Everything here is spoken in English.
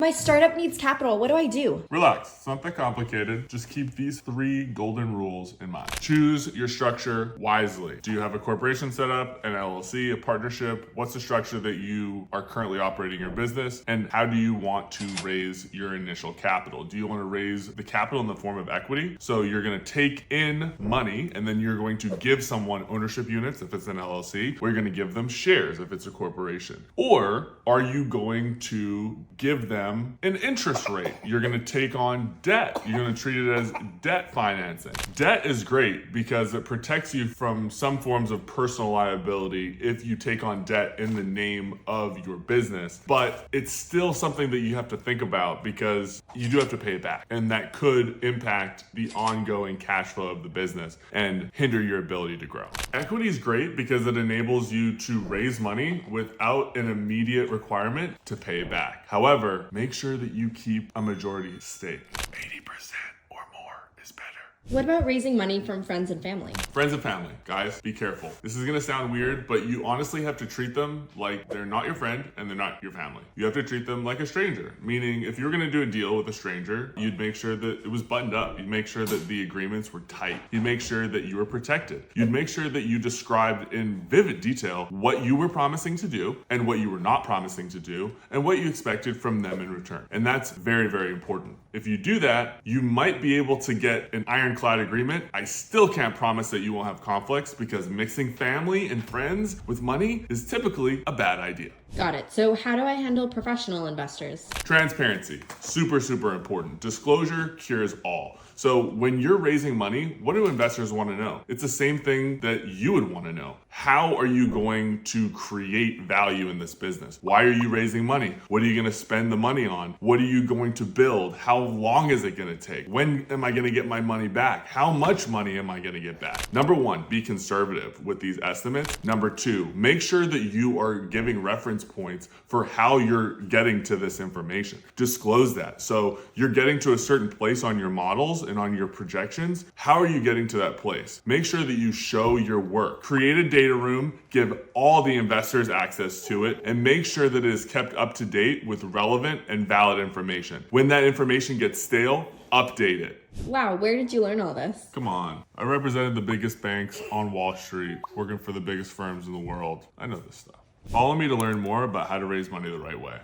My startup needs capital. What do I do? Relax, it's not that complicated. Just keep these 3 golden rules in mind. Choose your structure wisely. Do you have a corporation set up, an LLC, a partnership? What's the structure that you are currently operating your business? And how do you want to raise your initial capital? Do you want to raise the capital in the form of equity? So you're going to take in money and then you're going to give someone ownership units if it's an LLC, or you're going to give them shares if it's a corporation. Or are you going to give them an interest rate? You're going to take on debt. You're going to treat it as debt financing. Debt is great because it protects you from some forms of personal liability if you take on debt in the name of your business, but it's still something that you have to think about because you do have to pay it back, and that could impact the ongoing cash flow of the business and hinder your ability to grow. Equity is great because it enables you to raise money without an immediate requirement to pay it back. However, make sure that you keep a majority stake. 80% or more is better. What about raising money from friends and family? Friends and family, guys, be careful. This is gonna sound weird, but you honestly have to treat them like they're not your friend and they're not your family. You have to treat them like a stranger, meaning if you're gonna do a deal with a stranger, you'd make sure that it was buttoned up. You'd make sure that the agreements were tight. You'd make sure that you were protected. You'd make sure that you described in vivid detail what you were promising to do and what you were not promising to do and what you expected from them in return. And that's very, very important. If you do that, you might be able to get an ironclad agreement. I still can't promise that you won't have conflicts because mixing family and friends with money is typically a bad idea. Got it. So how do I handle professional investors? Transparency, super, super important. Disclosure cures all. So when you're raising money, what do investors want to know? It's the same thing that you would want to know. How are you going to create value in this business? Why are you raising money? What are you going to spend the money on? What are you going to build? How long is it going to take? When am I going to get my money back? How much money am I going to get back? Number 1, be conservative with these estimates. Number 2, make sure that you are giving reference points for how you're getting to this information. Disclose that. So you're getting to a certain place on your models and on your projections. How are you getting to that place? Make sure that you show your work. Create a data room, give all the investors access to it, and make sure that it is kept up to date with relevant and valid information. When that information gets stale, update it. Wow, where did you learn all this? Come on. I represented the biggest banks on Wall Street, working for the biggest firms in the world. I know this stuff. Follow me to learn more about how to raise money the right way.